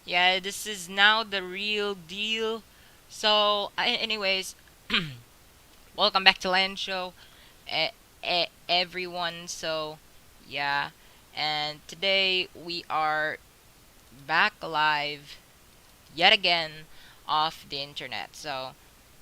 Yeah, this is now the real deal. So, anyways, welcome back to LAN Show, everyone. So, yeah, and today we are back live yet again off the internet. So,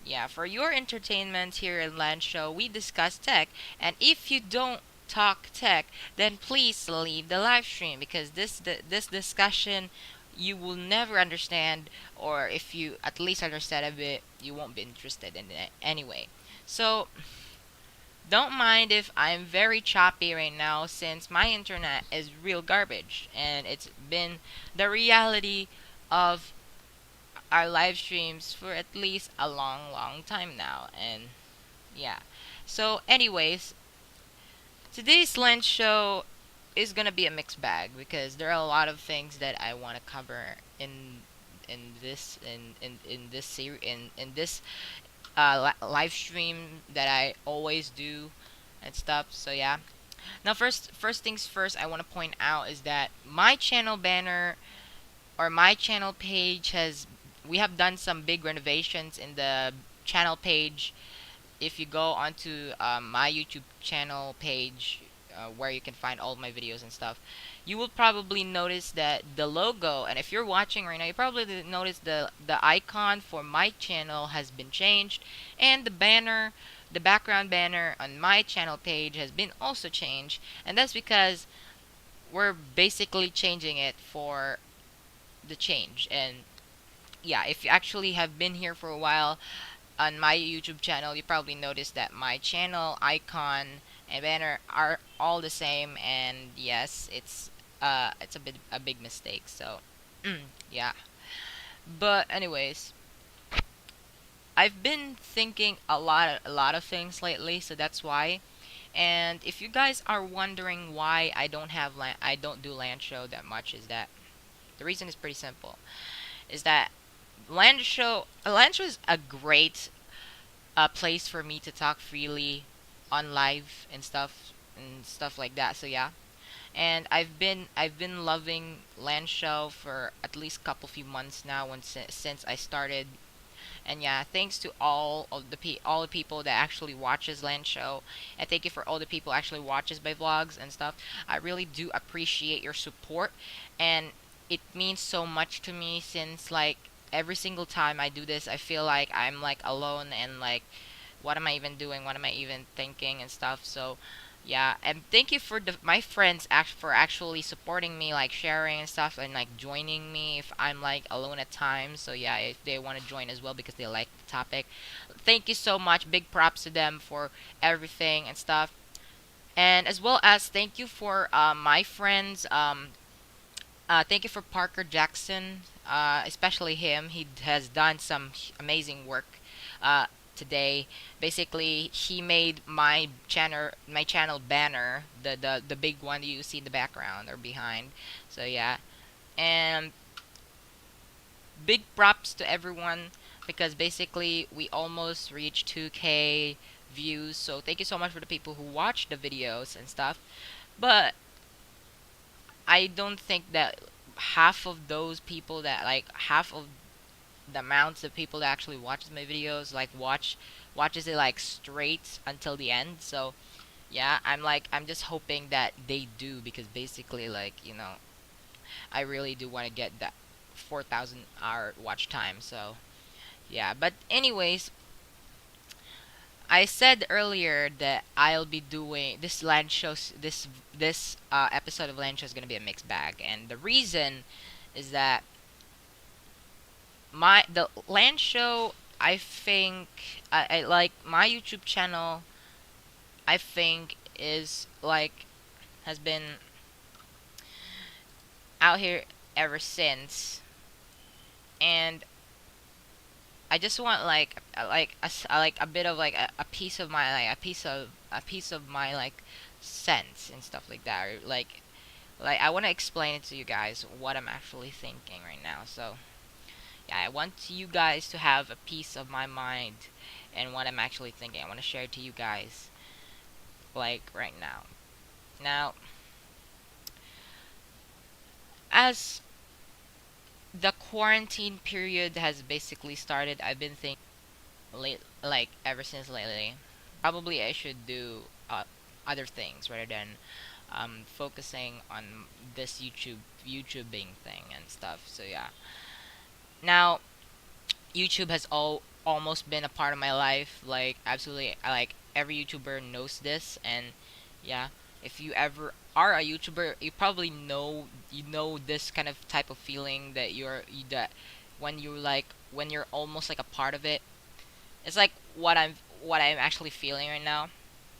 yeah, for your entertainment here in LAN Show, we discuss tech, and if you don't talk tech, then please leave the live stream because this discussion you will never understand, or if you at least understand a bit, you won't be interested in it anyway. So don't mind if I'm very choppy right now since my internet is real garbage and it's been the reality of our live streams for at least a long, long time now. And yeah. So, anyways, today's lunch show is gonna be a mixed bag because there are a lot of things that I want to cover in this series in this live stream that I always do and stuff. So yeah. Now, first things first, I want to point out is that my channel banner or my channel page has we have done some big renovations in the channel page. If you go onto my YouTube channel page, where you can find all my videos and stuff, you will probably notice that the logo, and if you're watching right now, you probably notice the icon for my channel has been changed, and the background banner on my channel page has been also changed, and that's because we're basically changing it for the change. And yeah, if you actually have been here for a while on my YouTube channel, you probably noticed that my channel icon and banner are all the same, and yes, it's a big mistake. So yeah. But anyways, I've been thinking a lot of things lately, so that's why. And if you guys are wondering why I don't do LAN show that much, is that the reason is pretty simple. Is that LAN show is a great place for me to talk freely on live and stuff like that. So yeah, and I've been loving LAN show for at least couple few months now since I started. And yeah, thanks to all the people that actually watches LAN show, and thank you for all the people actually watches my vlogs and stuff. I really do appreciate your support, and it means so much to me since like every single time I do this, I feel like I'm like alone and like what am I even doing? What am I even thinking and stuff? So, yeah, and thank you for my friends for actually supporting me, like sharing and stuff, and like joining me if I'm like alone at times. So yeah, if they want to join as well because they like the topic, thank you so much. Big props to them for everything and stuff, and as well as thank you for my friends. Thank you for Parker Jackson, especially him. He has done some amazing work uh, today. Basically, he made my channel banner, the big one you see in the background or behind. So yeah, and big props to everyone because basically we almost reached 2K views. So thank you so much for the people who watched the videos and stuff. But I don't think that half of the amounts of people that actually watches my videos watches it like straight until the end. So yeah, I'm just hoping that they do because basically like I really do want to get that 4,000 hour watch time. So yeah, but anyways, I said earlier that I'll be doing this land shows this episode of land show is gonna be a mixed bag, and the reason is that the land show, I think I like my YouTube channel, I think is like has been out here ever since, and I just want like a bit of like a piece of my like a piece of my like sense and stuff like that, or like I want to explain it to you guys what I'm actually thinking right now. So yeah, I want you guys to have a piece of my mind and what I'm actually thinking. I want to share it to you guys like right now. Now, as the quarantine period has basically started, I've been thinking late, like ever since lately. Probably I should do other things rather than focusing on this YouTubing thing and stuff. So yeah. Now YouTube has almost been a part of my life. Like absolutely, like every YouTuber knows this, and yeah, if you ever are a YouTuber, you probably know this kind of type of feeling that that when you're almost like a part of it. It's like what I'm actually feeling right now.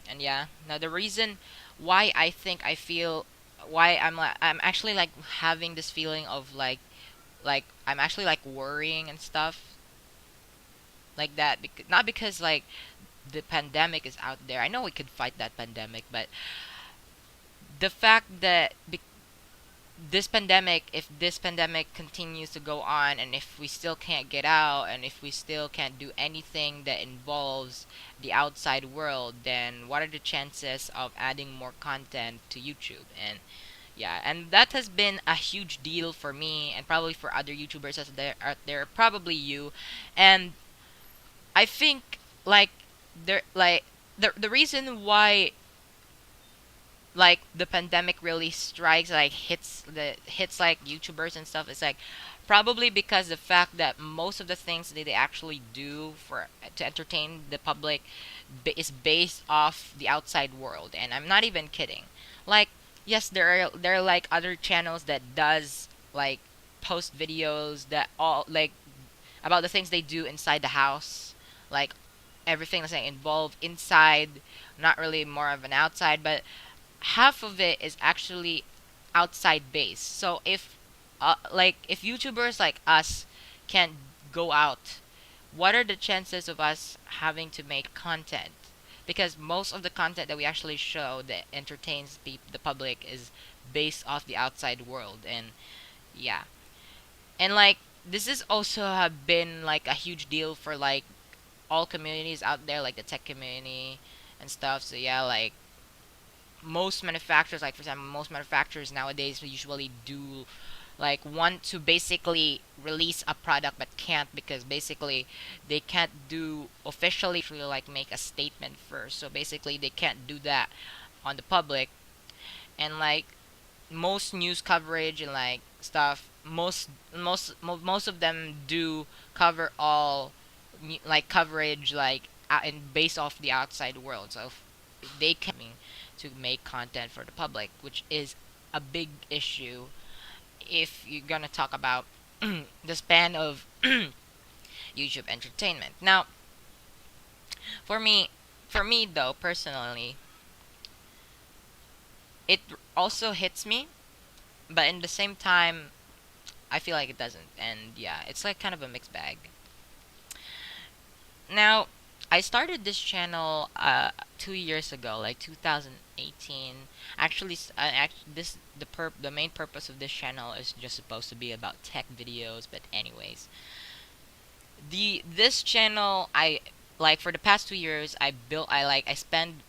And yeah, now the reason why I think I feel why I'm actually like having this feeling of like I'm actually like worrying and stuff like that, not because like the pandemic is out there. I know we could fight that pandemic, but the fact that this pandemic, if this pandemic continues to go on, and if we still can't get out, and if we still can't do anything that involves the outside world, then what are the chances of adding more content to YouTube? And yeah, and that has been a huge deal for me, and probably for other YouTubers out there, probably you. And I think like there like the reason why like the pandemic really strikes like hits like YouTubers and stuff is like probably because the fact that most of the things that they actually do for to entertain the public is based off the outside world, and I'm not even kidding. Like yes, there are like other channels that does like post videos that all like about the things they do inside the house, like everything that's like involved inside, not really more of an outside, but half of it is actually outside based. So if YouTubers like us can't go out, what are the chances of us having to make content? Because most of the content that we actually show that entertains the public is based off the outside world. And yeah, and like this is also have been like a huge deal for like all communities out there, like the tech community and stuff. So yeah, like most manufacturers, like for example, most manufacturers nowadays usually do like want to basically release a product but can't, because basically they can't do officially like make a statement first. So basically they can't do that on the public. And like most news coverage and like stuff, most of them do cover all like coverage like and based off the outside world. So if they can to make content for the public, which is a big issue if you're gonna talk about the span of YouTube entertainment. Now, for me, for me though personally, it also hits me, but in the same time, I feel like it doesn't. And yeah, it's like kind of a mixed bag. Now, I started this channel 2 years ago, like 2018. Actually, this the main purpose of this channel is just supposed to be about tech videos. But anyways, the this channel I like for the past 2 years I spend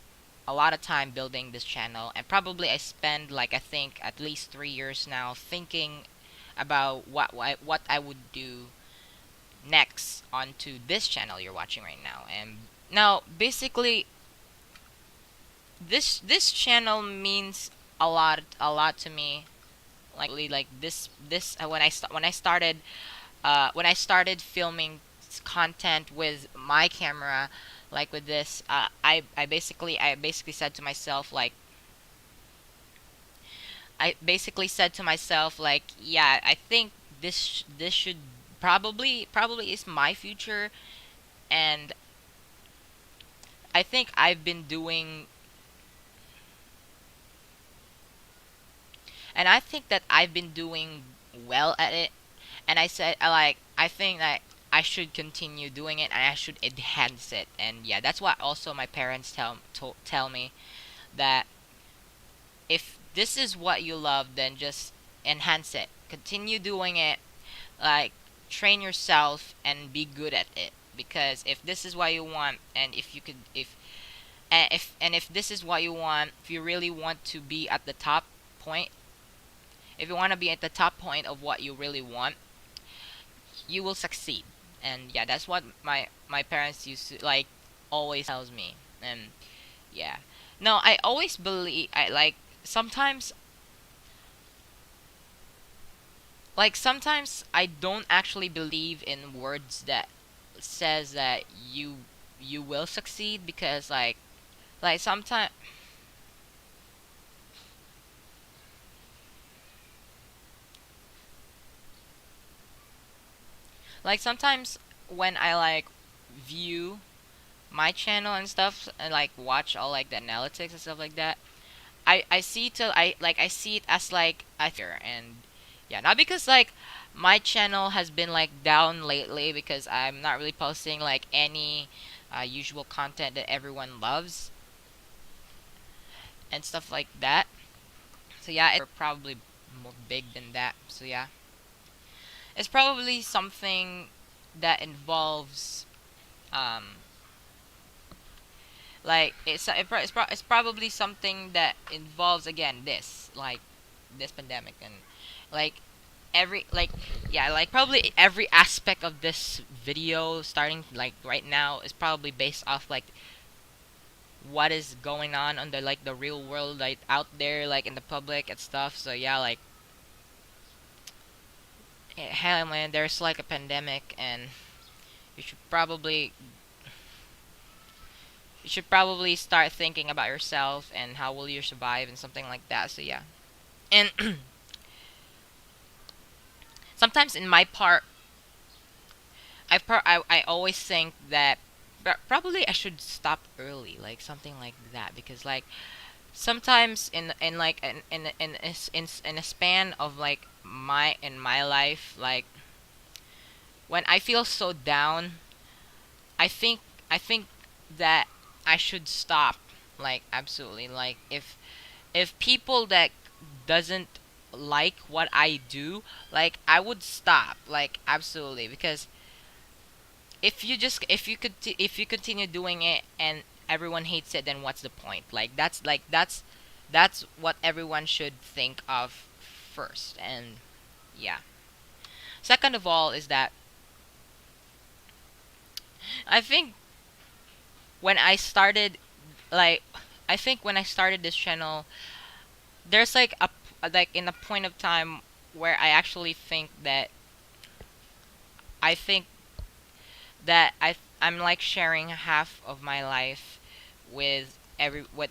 a lot of time building this channel, and probably I spend like I think at least 3 years now thinking about what I would do next onto this channel you're watching right now. And now basically this channel means a lot to me. Like this when I started filming content with my camera, like with this, I basically said to myself like yeah, I think this should probably is my future. And I think I've been doing and I think that I've been doing well at it. And I think that I should continue doing it, and I should enhance it. And yeah, that's what also my parents tell me, that if this is what you love, then just enhance it, continue doing it, like train yourself and be good at it. Because if this is what you want, and if you could if this is what you want, if you really want to be at the top point, if you want to be at the top point of what you really want, you will succeed. And yeah, that's what my parents used to like always tells me. And yeah, no, I always believe I like sometimes sometimes I don't actually believe in words that says that you will succeed, because like sometimes sometimes when I like view my channel and stuff and like watch all like the analytics and stuff like that, I see to I see it as like I and yeah, not because like my channel has been like down lately because I'm not really posting like any usual content that everyone loves and stuff like that. So yeah, it's probably more big than that. So yeah, it's probably something that involves um like it's probably something that involves again this like this pandemic and like every like yeah, like probably every aspect of this video starting like right now is probably based off like what is going on the like the real world like out there like in the public and stuff. So yeah, like hell man, there's like a pandemic and you should probably start thinking about yourself and how will you survive and something like that. So yeah, and sometimes in my part I always think that probably I should stop early, like something like that, because like sometimes in like in a span of like my life, like when I feel so down, I think I think that I should stop, like absolutely, like if people that doesn't like what I do, like I would stop, like absolutely, because if you continue doing it and everyone hates it, then what's the point? That's what everyone should think of first. And yeah, second of all is that I think when I started like I think when I started this channel, there's like like in a point of time where I actually think that I think I'm like sharing half of my life with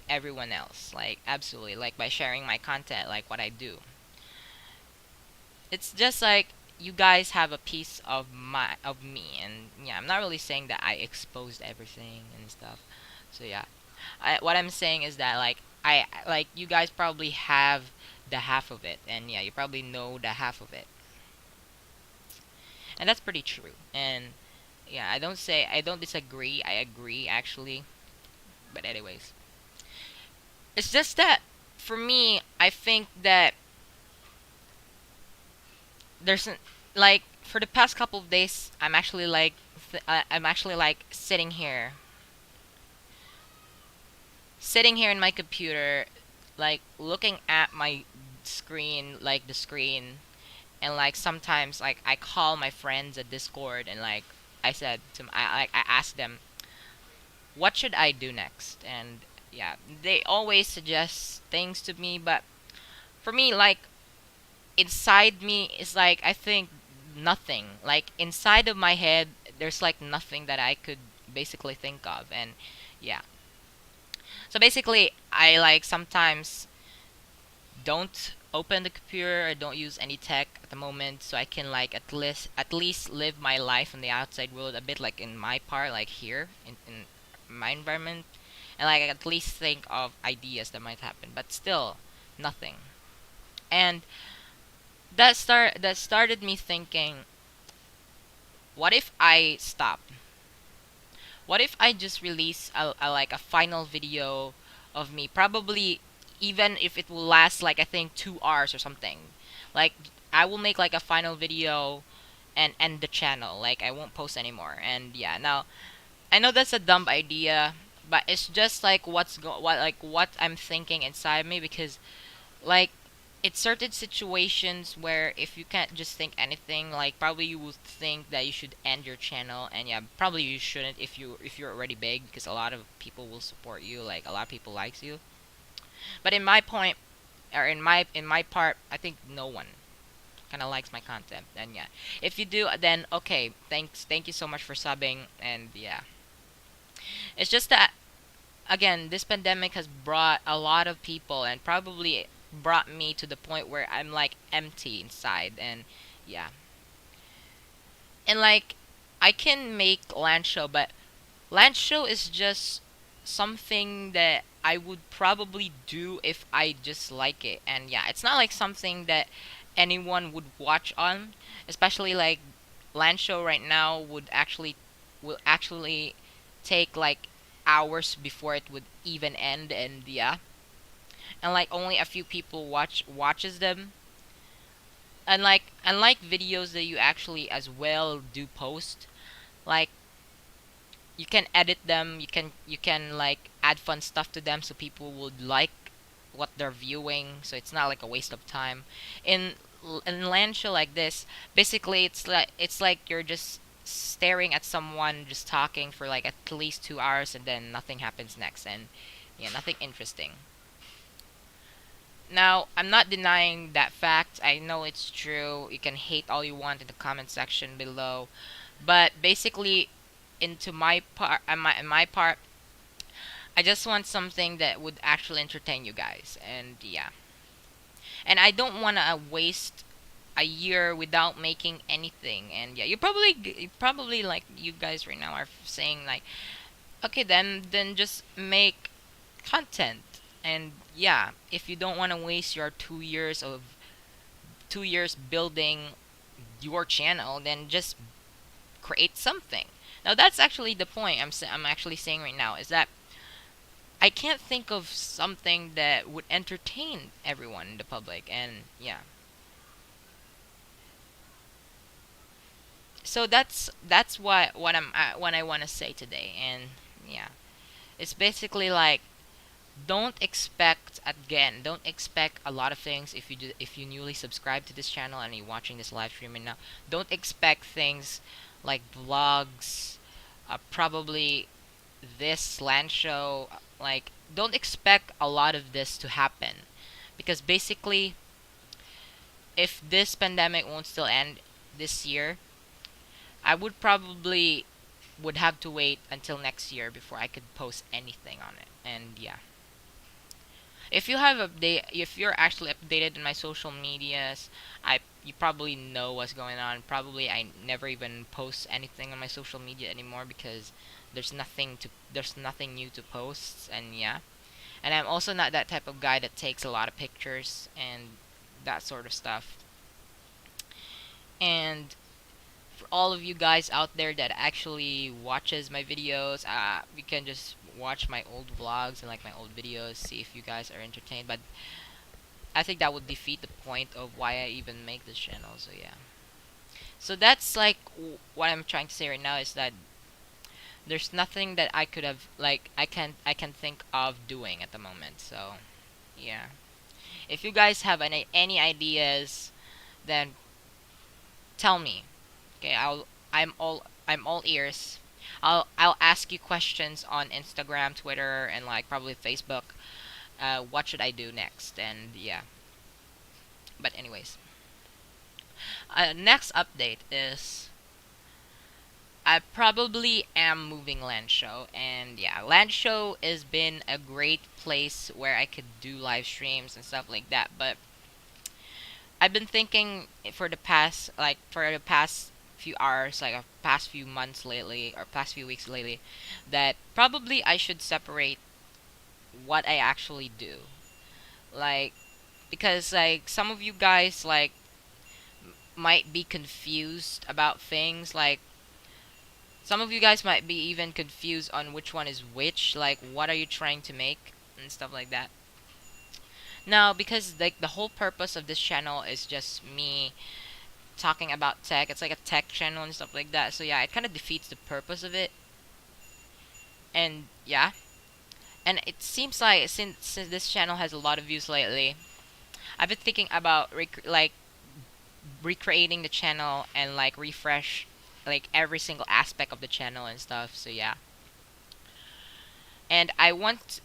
everyone else, like absolutely, like by sharing my content, like what I do. It's just like you guys have a piece of me, and yeah, I'm not really saying that I exposed everything and stuff. So yeah, what I'm saying is that I like you guys probably have the half of it, and yeah, you probably know the half of it, and that's pretty true. And yeah, I don't disagree. I agree actually. But anyways, it's just that for me, I think that there's like for the past couple of days, I'm actually like I'm actually like sitting here in my computer, like looking at my screen, like the screen, and like sometimes like I call my friends at Discord and like I said to I asked them what should I do next, and yeah, they always suggest things to me, but for me, like inside me is like I think nothing. Like inside of my head, there's like nothing that I could basically think of, and yeah. So basically, I like sometimes don't open the computer or don't use any tech at the moment, so I can like at least live my life in the outside world a bit, like in my part, like here in my environment, and like at least think of ideas that might happen, but still nothing. And that started me thinking, what if I stop? What if I just release a like a final video of me, probably even if it will last like I think 2 hours or something. Like I will make like a final video and end the channel. Like I won't post anymore. And yeah, now I know that's a dumb idea, but it's just like what I'm thinking inside me, because like it's certain situations where if you can't just think anything, like probably you would think that you should end your channel, and yeah, probably you shouldn't if you're already big, because a lot of people will support you, like a lot of people likes you. But in my point, or in my part, I think no one kind of likes my content. And yeah, if you do, then okay, thank you so much for subbing. And yeah, it's just that again, this pandemic has brought a lot of people, and probably brought me to the point where I'm like empty inside. And yeah, and like I can make LAN Show, but LAN Show is just something that I would probably do if I just like it. And yeah, it's not like something that anyone would watch on, especially like LAN Show right now will actually take like hours before it would even end. And yeah, and like only a few people watches them. And like unlike videos that you actually as well do post, like you can edit them, you can like add fun stuff to them so people would like what they're viewing, so it's not like a waste of time. in in land show like this, basically it's like you're just staring at someone just talking for like at least 2 hours, and then nothing happens next. And yeah, nothing interesting. Now, I'm not denying that fact. I know it's true. You can hate all you want in the comment section below. But basically, in my part, I just want something that would actually entertain you guys. And yeah. And I don't want to waste a year without making anything. And yeah, you probably like you guys right now are saying like, okay, then just make content. And yeah, if you don't want to waste your 2 years building your channel, then just create something. Now that's actually the point I'm actually saying right now, is that I can't think of something that would entertain everyone in the public. And yeah, so that's what I want to say today. And yeah, it's basically like, don't expect a lot of things if you newly subscribe to this channel and you're watching this live streaming now. Don't expect things like vlogs, probably this land show. Like, don't expect a lot of this to happen, because basically, if this pandemic won't still end this year, I would have to wait until next year before I could post anything on it. And yeah, if you're actually updated in my social medias, you probably know what's going on. Probably I never even post anything on my social media anymore, because there's nothing new to post. And yeah, and I'm also not that type of guy that takes a lot of pictures and that sort of stuff. And for all of you guys out there that actually watches my videos, we can just watch my old vlogs and like my old videos, see if you guys are entertained. But I think that would defeat the point of why I even make this channel. So yeah, so that's like what I'm trying to say right now, is that there's nothing that I could have like I can think of doing at the moment. So yeah, if you guys have any ideas, then tell me. Okay, I'm all ears. I'll ask you questions on Instagram, Twitter, and like probably Facebook. What should I do next? And yeah. But anyways, next update is I probably am moving Land Show. And yeah, Land Show has been a great place where I could do live streams and stuff like that. But I've been thinking for the past few hours, like past few months lately, or past few weeks lately, that probably I should separate what I actually do. Like, because like some of you guys like might be confused about things. Like, some of you guys might be even confused on which one is which. Like, what are you trying to make and stuff like that. Now, because like the whole purpose of this channel is just me talking about tech. It's like a tech channel and stuff like that. So yeah, it kind of defeats the purpose of it. And yeah, and it seems like since this channel has a lot of views lately, I've been thinking about like recreating the channel and like refresh like every single aspect of the channel and stuff. So yeah, and I want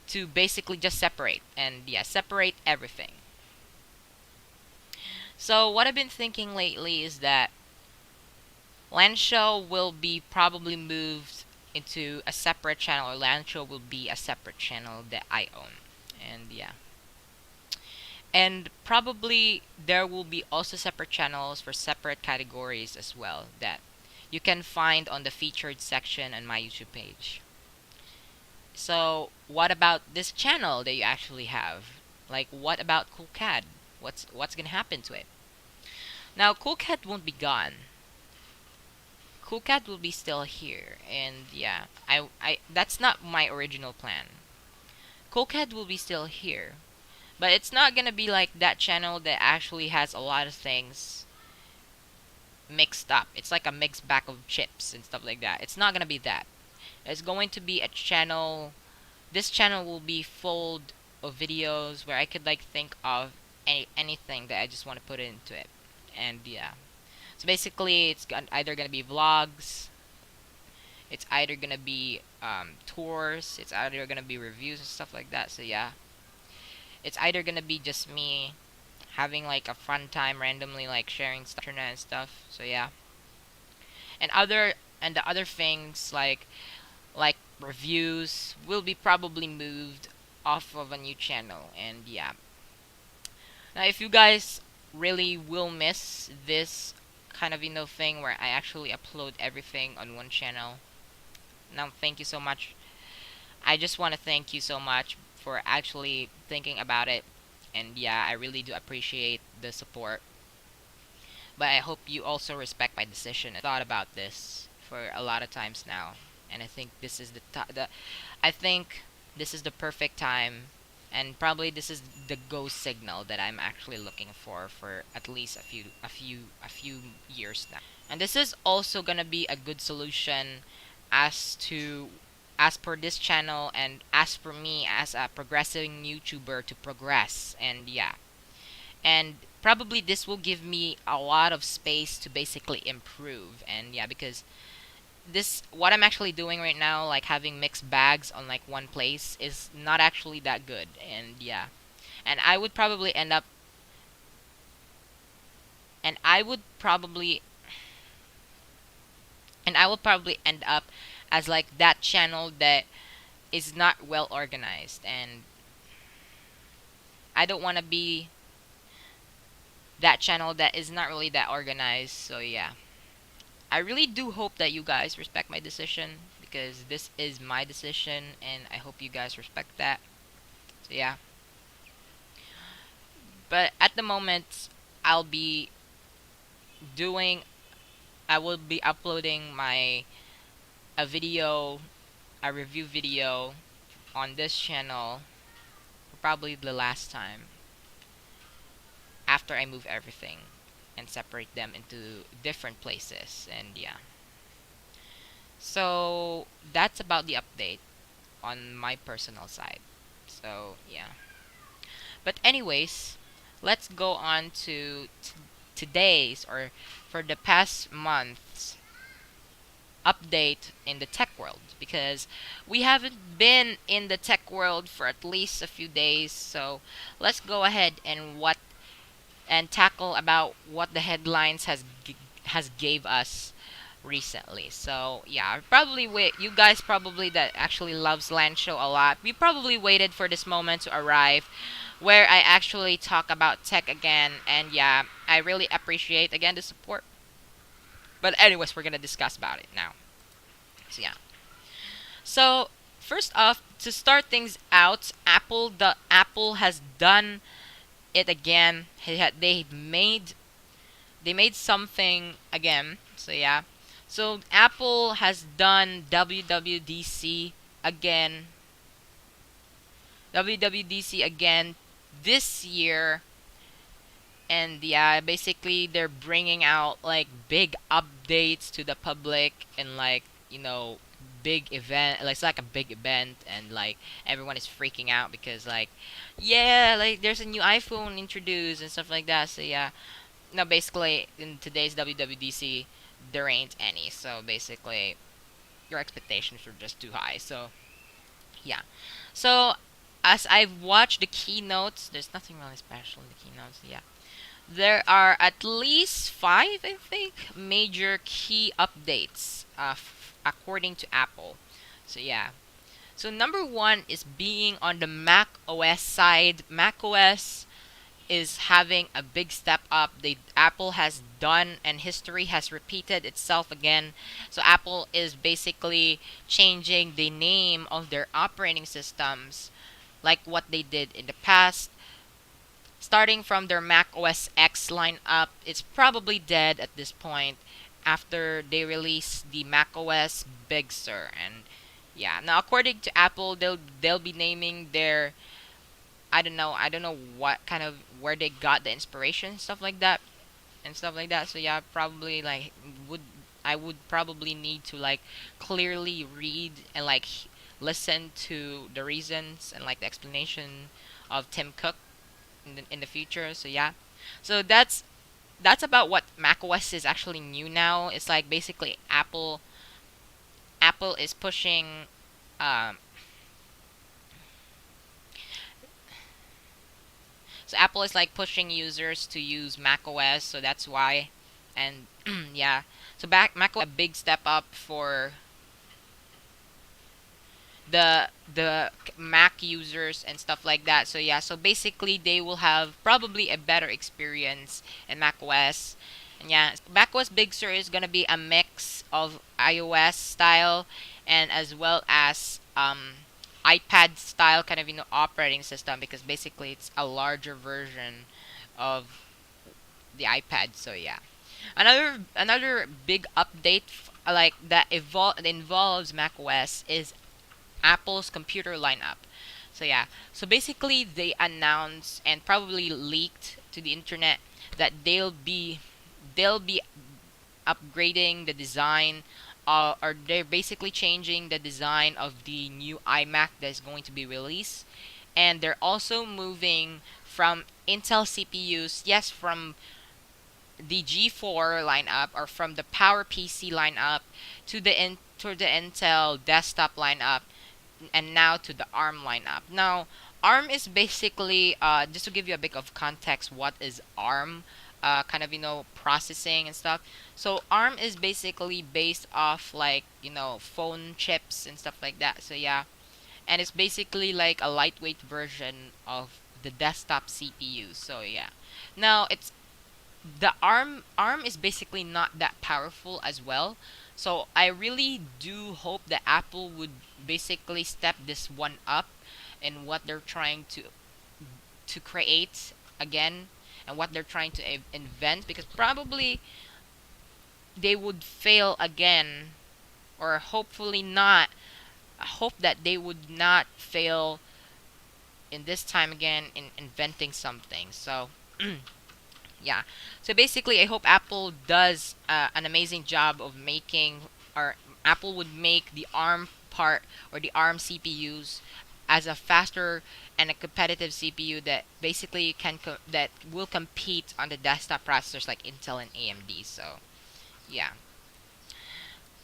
to basically just separate and yeah, separate everything. So what I've been thinking lately is that LAN Show will be probably moved into a separate channel, or LAN Show will be a separate channel that I own. And yeah. And probably there will be also separate channels for separate categories as well that you can find on the featured section on my YouTube page. So, what about this channel that you actually have? Like, what about Cool Cat? What's gonna happen to it? Now, Cool Cat won't be gone. Cool Cat will be still here, and yeah, I that's not my original plan. Cool Cat will be still here, but it's not gonna be like that channel that actually has a lot of things mixed up. It's like a mixed bag of chips and stuff like that. It's not gonna be that. It's going to be a channel. This channel will be full of videos where I could like think of anything that I just want to put into it, and yeah. So basically, it's either gonna be vlogs, it's either gonna be tours, it's either gonna be reviews and stuff like that. So yeah, it's either gonna be just me having like a fun time randomly like sharing stuff internet and stuff. So yeah, and the other things like reviews will be probably moved off of a new channel. And yeah, now if you guys really will miss this kind of thing where I actually upload everything on one channel, now thank you so much. I just want to thank you so much for actually thinking about it. And yeah, I really do appreciate the support. But I hope you also respect my decision. I thought about this for a lot of times now, and I think this is I think this is the perfect time, and probably this is the go signal that I'm actually looking for at least a few years now. And this is also gonna be a good solution as to as per this channel and as for me as a progressing YouTuber to progress. And yeah, and probably this will give me a lot of space to basically improve. And yeah, because this what I'm actually doing right now, like having mixed bags on like one place, is not actually that good. And yeah, and I would probably end up and I would probably and I will probably end up as like that channel that is not well organized, and I don't want to be that channel that is not really that organized. So yeah, I really do hope that you guys respect my decision, because this is my decision and I hope you guys respect that. So yeah, but at the moment I'll be doing I will be uploading my a video, a review video on this channel for probably the last time after I move everything and separate them into different places. And yeah, so that's about the update on my personal side. So yeah, but anyways, let's go on to today's, or for the past month's update in the tech world, because we haven't been in the tech world for at least a few days. So let's go ahead and tackle about what the headlines has gave us recently. So yeah, probably you guys probably that actually loves LAN Show a lot. We probably waited for this moment to arrive where I actually talk about tech again. And yeah, I really appreciate again the support. But anyways, we're gonna discuss about it now. So yeah. So first off, to start things out, Apple has done it again. They made something again. So yeah. So Apple has done WWDC again. WWDC again this year. And yeah, basically they're bringing out like big updates to the public, and like, big event, like it's like a big event, and like everyone is freaking out because like, yeah, like there's a new iPhone introduced and stuff like that. So yeah, no, basically in today's WWDC there ain't any. So basically your expectations are just too high. So yeah. So as I've watched the keynotes, there's nothing really special in the keynotes. Yeah. There are at least five, I think, major key updates, according to Apple. So yeah. So number one is being on the Mac OS side. Mac OS is having a big step up. Apple has done, and history has repeated itself again. So Apple is basically changing the name of their operating systems, like what they did in the past. Starting from their Mac OS X lineup, it's probably dead at this point after they release the Mac OS Big Sur. And yeah, now according to Apple, they'll be naming their, I don't know what kind of, where they got the inspiration, stuff like that, and stuff like that. So yeah, probably like would I would probably need to like clearly read and like listen to the reasons and like the explanation of Tim Cook in the future. So yeah, so that's about what macOS is actually new now. It's like basically Apple is pushing. Um, so Apple is like pushing users to use macOS. So that's why, and yeah. So back macOS a big step up for the Mac users and stuff like that. So yeah, so basically they will have probably a better experience in macOS. And yeah, macOS Big Sur is gonna be a mix of iOS style and as well as iPad style kind of operating system, because basically it's a larger version of the iPad. So yeah, another big update like that involves macOS is Apple's computer lineup. So yeah, so basically they announced and probably leaked to the internet that they'll be upgrading the design, or they're basically changing the design of the new iMac that's going to be released, and they're also moving from Intel CPUs, yes, from the G4 lineup or from the PowerPC lineup to the Intel desktop lineup, and now to the ARM lineup. Now, ARM is basically, just to give you a bit of context, what is ARM? Kind of processing and stuff. So ARM is basically based off like phone chips and stuff like that. So yeah, and it's basically like a lightweight version of the desktop CPU. So yeah, now it's the ARM is basically not that powerful as well. So I really do hope that Apple would basically step this one up in what they're trying to create again, and what they're trying to invent, because probably they would fail again, or hopefully not. I hope that they would not fail in this time again in inventing something. So yeah, so basically I hope Apple does an amazing job of making, or Apple would make the ARM part or the ARM CPUs as a faster and a competitive CPU that basically that will compete on the desktop processors like Intel and AMD. So yeah,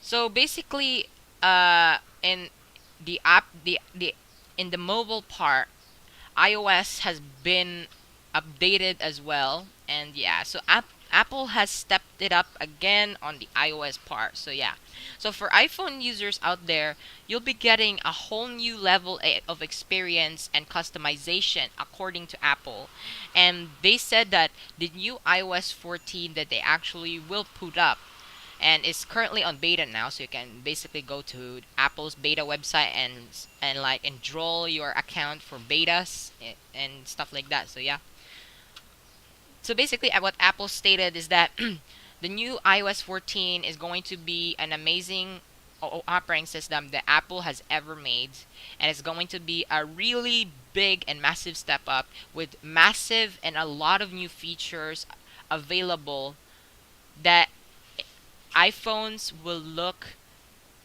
so basically in the app the in the mobile part, iOS has been updated as well, and yeah, so Apple has stepped it up again on the iOS part. So yeah, so for iPhone users out there, you'll be getting a whole new level of experience and customization according to Apple, and they said that the new iOS 14 that they actually will put up, and it's currently on beta now, so you can basically go to Apple's beta website and like enroll your account for betas and stuff like that. So yeah, so basically what Apple stated is that the new iOS 14 is going to be an amazing operating system that Apple has ever made, and it's going to be a really big and massive step up with massive and a lot of new features available, that iPhones will look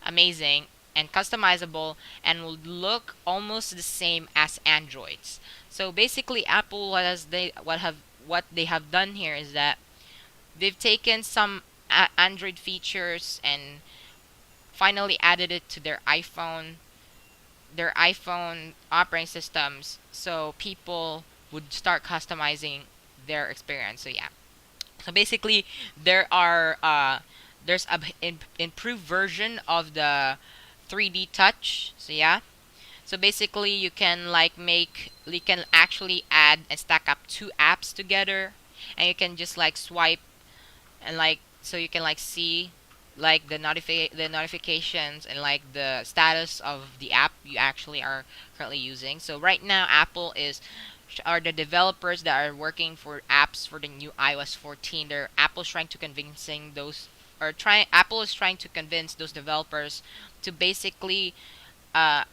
amazing, and customizable and will look almost the same as Androids. So basically, Apple what they have done here is that they've taken some Android features and finally added it to their iPhone operating systems, so people would start customizing their experience. So yeah, so basically there's a improved version of the 3D touch. So yeah, so basically you can actually add and stack up two apps together, and you can just like swipe and like so you can like see like the notifications and like the status of the app you actually are currently using. So right now Apple is are the developers that are working for apps for the new iOS 14. They're Apple's trying to convincing those or trying Apple is trying to convince those developers to basically uh,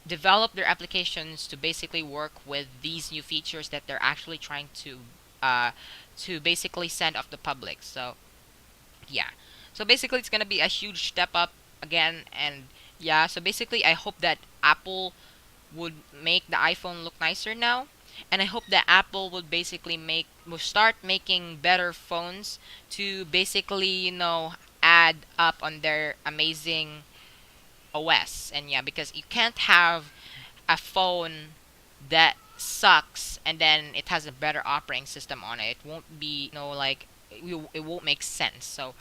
develop their applications to basically work with these new features that they're actually trying uh, to basically send off the public. So yeah, so basically it's gonna be a huge step up again, and yeah, so basically I hope that Apple would make the iPhone look nicer now, and I hope that Apple would basically will start making better phones to basically add up on their amazing OS. And yeah, because you can't have a phone that sucks and then it has a better operating system on it. It won't be, like it won't make sense. So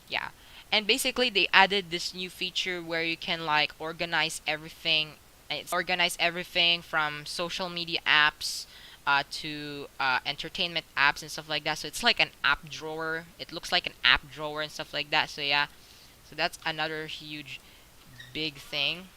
yeah, and basically they added this new feature where you can like organize everything. It's organize everything from social media apps to entertainment apps and stuff like that. So it's like an app drawer. It looks like an app drawer and stuff like that. So yeah, so that's another huge big thing.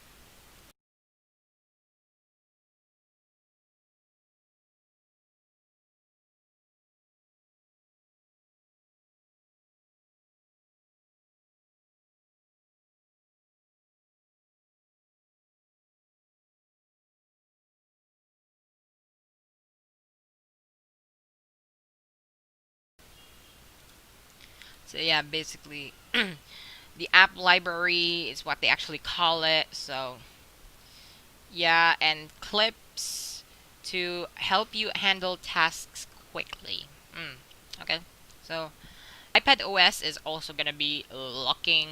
So yeah, basically the app library is what they actually call it. So yeah, and clips to help you handle tasks quickly. Okay, so iPad OS is also gonna be looking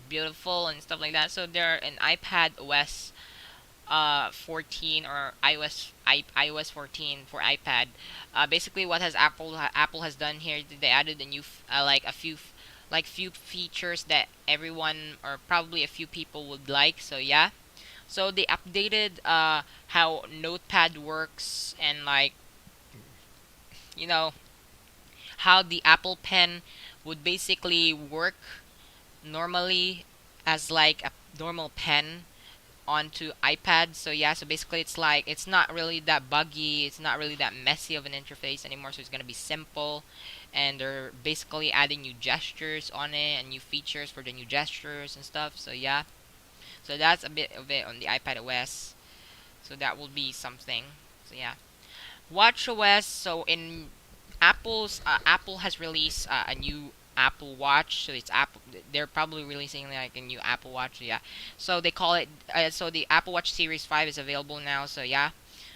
beautiful and stuff like that. So there an iPad OS 14 or iOS 14 for iPad. Basically, what has Apple has done here? They added a new like a few few features that everyone or probably a few people would like. So yeah, so they updated how Notepad works and like you know how the Apple Pen would basically work normally as like a normal pen onto iPad. So yeah, so basically it's like it's not really that buggy, it's not really that messy of an interface anymore. So it's gonna be simple, and they're basically adding new gestures on it and new features for the new gestures and stuff. So yeah, so that's a bit of it on the iPad OS. So that will be something. So yeah, Watch OS. So in Apple has released a new Apple Watch. So it's Apple. They're probably releasing like a new Apple Watch. Yeah. So they call it. So the Apple Watch Series 5 is available now. So yeah.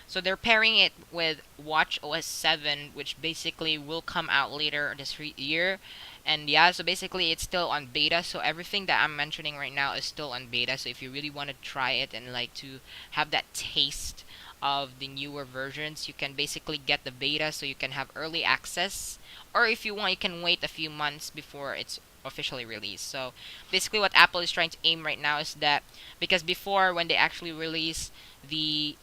So they're pairing it with Watch OS 7, which basically will come out later this year. And yeah, so basically it's still on beta. So everything that I'm mentioning right now is still on beta. So if you really want to try it and like to have that taste of the newer versions, you can basically get the beta so you can have early access. Or if you want, you can wait a few months before it's officially released. So basically what Apple is trying to aim right now is that because before when they actually released the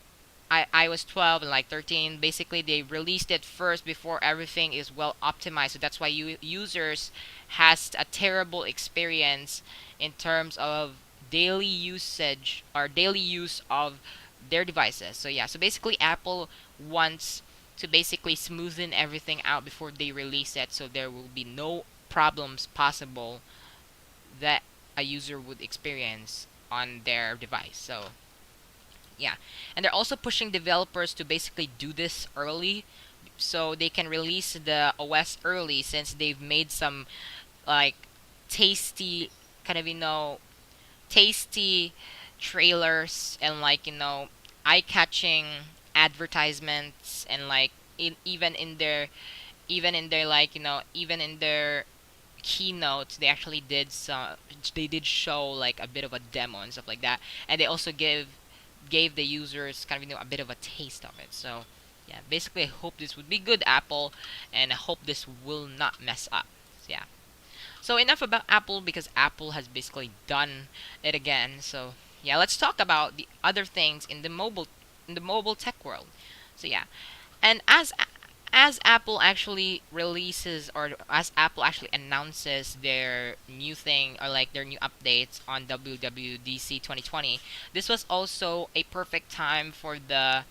iOS 12 and like 13, basically they released it first before everything is well optimized. So that's why users has a terrible experience in terms of daily usage or daily use of their devices. So yeah, so basically Apple wants to basically smoothen everything out before they release it, so there will be no problems possible that a user would experience on their device. So yeah, and they're also pushing developers to basically do this early so they can release the OS early since they've made some like tasty kind of tasty trailers and like eye-catching advertisements, and like even in their like even in their keynotes, they actually did some, they did show like a bit of a demo and stuff like that, and they also gave the users kind of a bit of a taste of it. So yeah, basically I hope this would be good, Apple, and I hope this will not mess up. So, yeah. So enough about Apple, because Apple has basically done it again. So yeah, let's talk about the other things in the mobile tech world. So yeah, and as Apple actually releases, or as Apple actually announces their new thing, or like their new updates on WWDC 2020, this was also a perfect time for the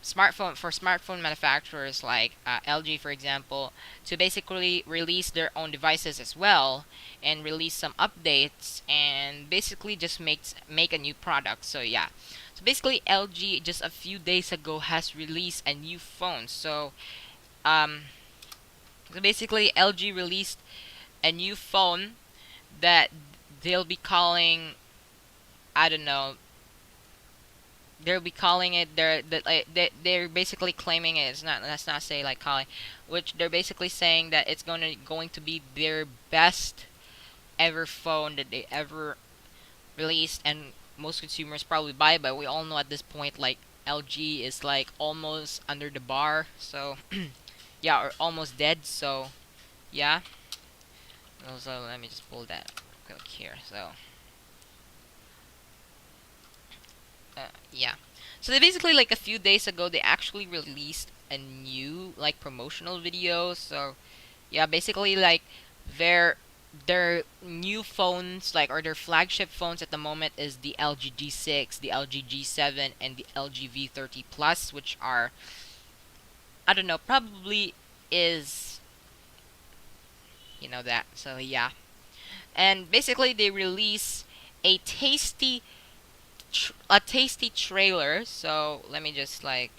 smartphone manufacturers like LG, for example, to basically release their own devices as well, and release some updates, and basically just make a new product. So yeah, so basically LG just a few days ago has released a new phone. Um, so basically LG released a new phone that they'll be calling, I don't know, they'll be calling it, they're basically claiming it, it's not, let's not say like calling, which they're basically saying that it's going to be their best ever phone that they ever released, and most consumers probably buy it, but we all know at this point like LG is like almost under the bar. So yeah, or almost dead. So yeah. Also, let me just pull that quick here. So yeah. So they basically, like a few days ago, they actually released a new like promotional video. So yeah, basically like their their new phones, like, or their flagship phones at the moment, is the LG G6, the LG G7, and the LG V30 Plus, which are, I don't know, probably is that. So yeah, and basically they release a tasty trailer. So let me just like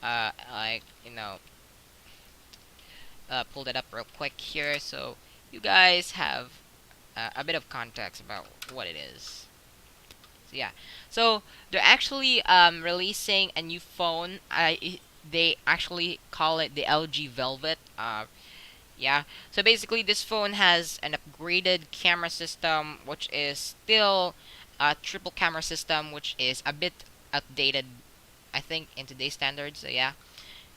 pull that up real quick here, so you guys have a bit of context about what it is. So yeah, so they're actually releasing a new phone. They actually call it the LG Velvet. Yeah, so basically this phone has an upgraded camera system, which is still a triple camera system, which is a bit outdated, I think, in today's standards. So yeah,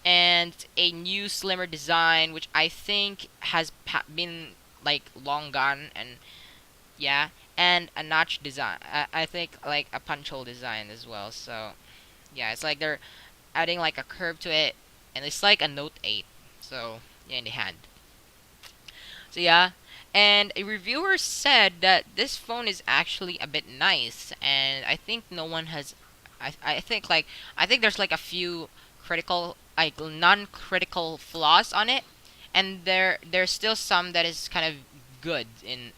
and a new slimmer design, which I think has been like long gone, and yeah, and a notch design. I think like a punch hole design as well. So yeah, it's like they're adding like a curve to it, and it's like a Note 8. So yeah, in the hand. So yeah, and a reviewer said that this phone is actually a bit nice, and I think no one has. I think there's like a few critical, like non-critical flaws on it, and there's still some that is kind of good in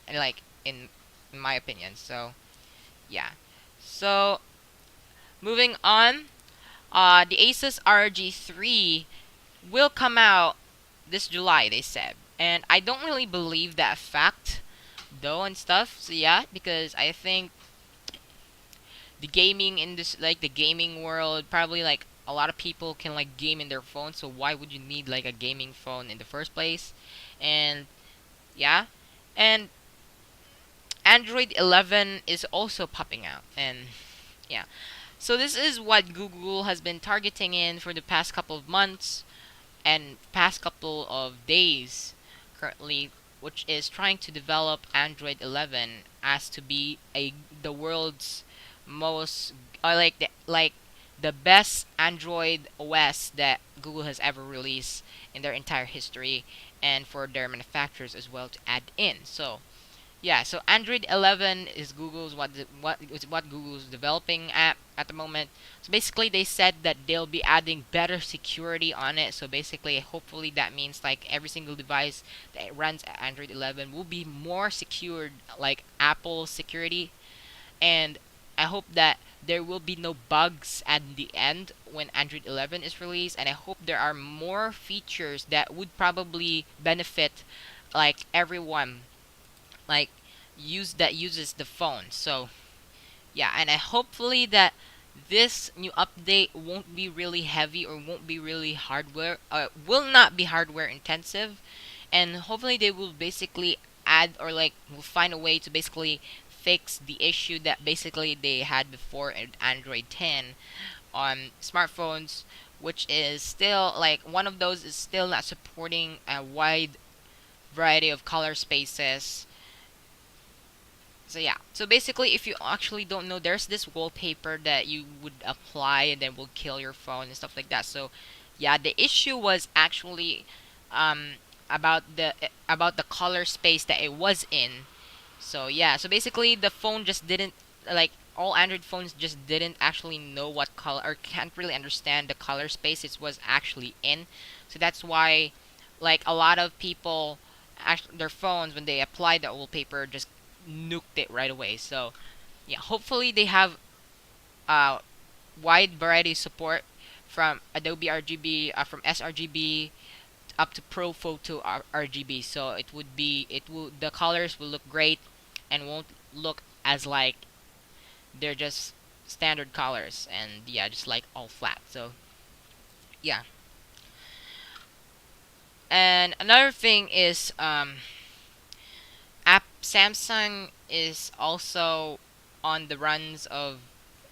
my opinion. So yeah, so moving on, the Asus RG3 will come out this July, they said. And I don't really believe that fact, though, and stuff. So yeah, because I think the gaming in this, like the gaming world, probably like a lot of people can like game in their phone. So why would you need like a gaming phone in the first place? And yeah, and Android 11 is also popping out, and yeah. So this is what Google has been targeting in for the past couple of months and past couple of days currently, which is trying to develop Android 11 as to be the world's most the best Android OS that Google has ever released in their entire history, and for their manufacturers as well to add in. So yeah, so Android 11 is what Google's developing at the moment. So basically, they said that they'll be adding better security on it. So basically, hopefully, that means like every single device that runs Android 11 will be more secured, like Apple security. And I hope that there will be no bugs at the end when Android 11 is released. And I hope there are more features that would probably benefit like everyone like uses the phone. So yeah, and I hopefully that this new update won't be really heavy or won't be really hardware will not be hardware intensive, and hopefully they will basically add or like will find a way to basically fix the issue that basically they had before in Android 10 on smartphones, which is still like one of those is still not supporting a wide variety of color spaces. So yeah. So basically, if you actually don't know, there's this wallpaper that you would apply and then will kill your phone and stuff like that. So yeah, the issue was actually um about the color space that it was in. So yeah, so basically the phone just didn't like all Android phones just didn't actually know what color or can't really understand the color space it was actually in. So that's why like a lot of people actually their phones when they apply the wallpaper just nuked it right away. So yeah, hopefully they have uh wide variety support from Adobe RGB from sRGB up to Pro Photo RGB. So it will the colors will look great and won't look as like they're just standard colors and yeah, just like all flat. So yeah. And another thing is app Samsung is also on the runs of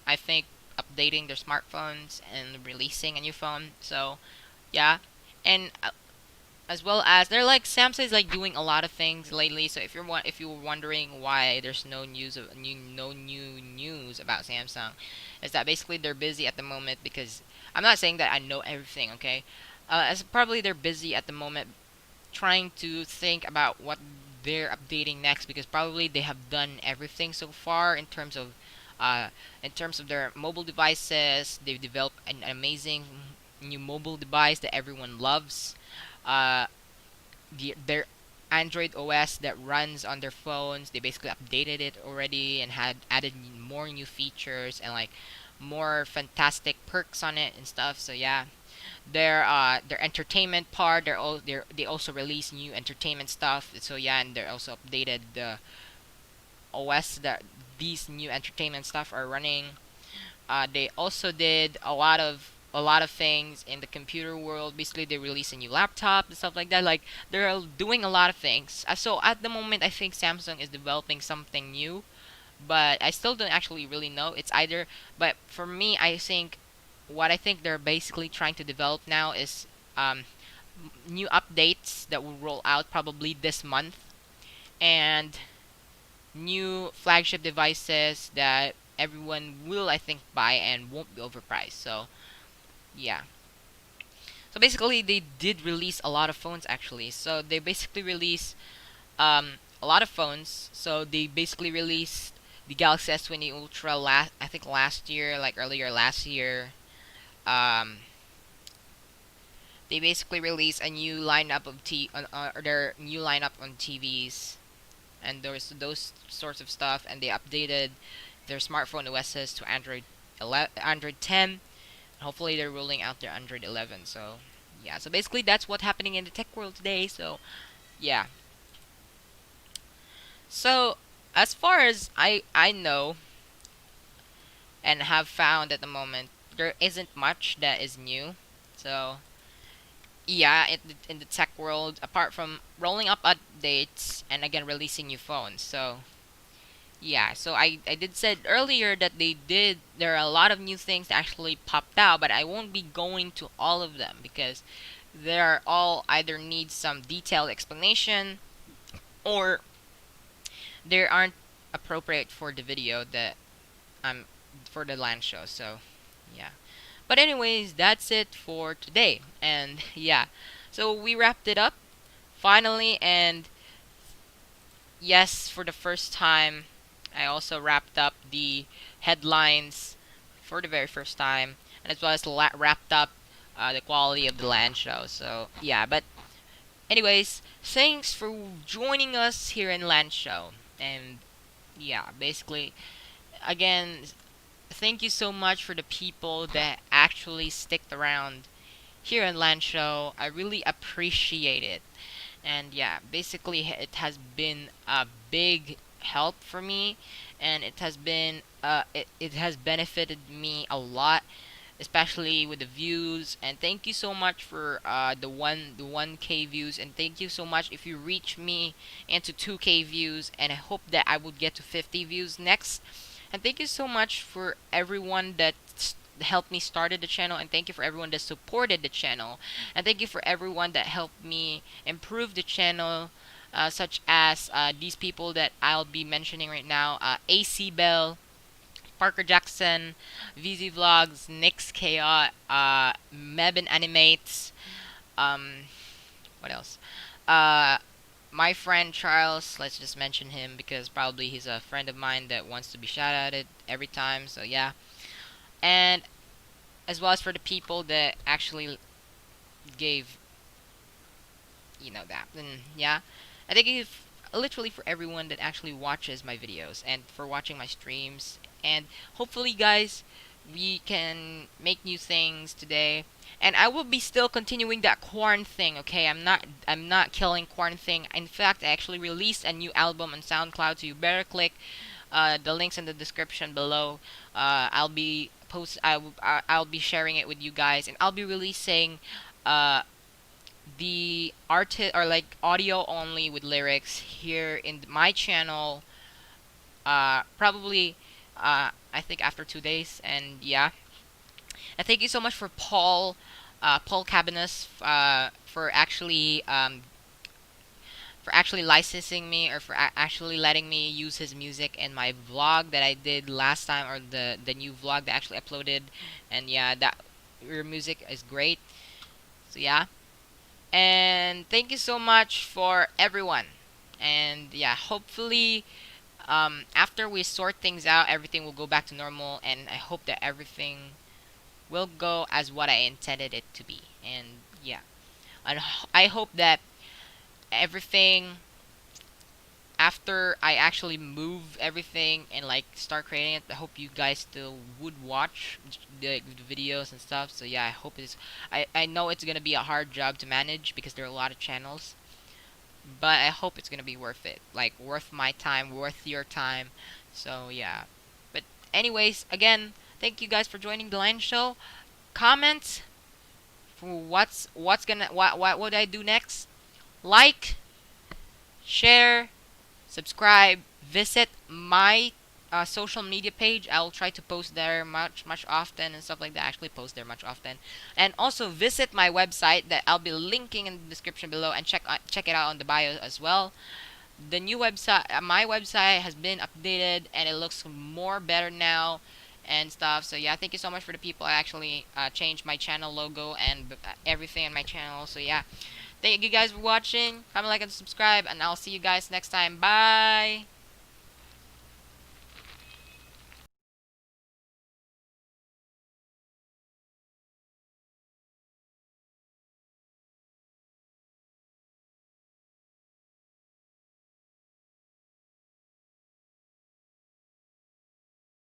I think updating their smartphones and releasing a new phone. So yeah, and as well as they're like Samsung is like doing a lot of things lately. So if you were wondering why there's no new news about Samsung, is that basically they're busy at the moment because I'm not saying that I know everything. Okay, as probably they're busy at the moment trying to think about what they're updating next because probably they have done everything so far uh, in terms of their mobile devices. They've developed an amazing new mobile device that everyone loves. Uh, their Android OS that runs on their phones, they basically updated it already and had added more new features and like more fantastic perks on it and stuff. So yeah, their entertainment part they also release new entertainment stuff. So yeah, and they're also updated the OS that these new entertainment stuff are running. They also did a lot of things in the computer world. Basically, they released a new laptop and stuff like that. Like they're doing a lot of things. So at the moment, I think Samsung is developing something new, but I still don't actually really know. It's either, but for me, I think what I think they're basically trying to develop now is um, new updates that will roll out probably this month and new flagship devices that everyone will I think buy and won't be overpriced. So yeah. So basically they did release a lot of phones actually. So they basically released a lot of phones. So they basically released the Galaxy S20 Ultra last I think last year, like earlier last year. Um they basically released a new lineup of their new lineup on TVs and those sorts of stuff and they updated their smartphone OSs to Android 10. Hopefully they're rolling out their Android 11. So yeah, so basically that's what's happening in the tech world today. So yeah. So as far as I know and have found at the moment, there isn't much that is new. So yeah, in the tech world, apart from rolling up updates and again releasing new phones. So yeah, so I did said earlier that there are a lot of new things that actually popped out, but I won't be going to all of them because they're all either need some detailed explanation or they aren't appropriate for the video that I'm for the LAN show. So yeah. But anyways, that's it for today. And yeah. So we wrapped it up finally and yes, for the first time I also wrapped up the headlines for the very first time, and as well as wrapped up the quality of the LAN show. So yeah, but anyways, thanks for joining us here in LAN show, and yeah, basically, again, thank you so much for the people that actually stick around here in LAN show. I really appreciate it, and yeah, basically, it has been a big help for me and it has been it has benefited me a lot, especially with the views. And thank you so much for the 1K views, and thank you so much if you reach me into 2K views, and I hope that I will get to 50 views next. And thank you so much for everyone that helped me started the channel, and thank you for everyone that supported the channel, and thank you for everyone that helped me improve the channel, such as these people that I'll be mentioning right now: AC Bell, Parker Jackson, VZ Vlogs, Nix Chaos, Mebin Animates, um, what else? Uh, my friend Charles, let's just mention him because probably he's a friend of mine that wants to be shout outed every time. So yeah, and as well as for the people that actually gave, that. And yeah, I think if literally for everyone that actually watches my videos and for watching my streams, and hopefully guys, we can make new things today. And I will be still continuing that corn thing, okay? I'm not killing corn thing. In fact, I actually released a new album on SoundCloud, so you better click the links in the description below. I'll be sharing it with you guys, and I'll be releasing uh the artist, or like audio only with lyrics, here in my channel, probably I think after 2 days. And yeah, and thank you so much for Paul Cabanas, for actually licensing me, or for actually letting me use his music in my vlog that I did last time, or the new vlog that I actually uploaded. And yeah, that your music is great. So yeah, and thank you so much for everyone. And yeah, hopefully, after we sort things out, everything will go back to normal, and I hope that everything will go as what I intended it to be. And yeah, and I hope that everything, after I actually move everything and like start creating it, I hope you guys still would watch the videos and stuff. So yeah, I hope it's I know it's gonna be a hard job to manage because there are a lot of channels, but I hope it's gonna be worth it. Like worth my time, worth your time. So yeah. But anyways, again, thank you guys for joining the LAN Show. Comment for what would I do next? Like, share, subscribe, visit my social media page. I'll try to post there much often and stuff like that. I actually post there much often, and also visit my website that I'll be linking in the description below, and check it out on the bio as well. The new website, my website has been updated, and it looks more better now and stuff. So yeah, thank you so much for the people. I actually changed my channel logo and everything on my channel. So yeah, thank you guys for watching. Comment, like, and subscribe, and I'll see you guys next time. Bye.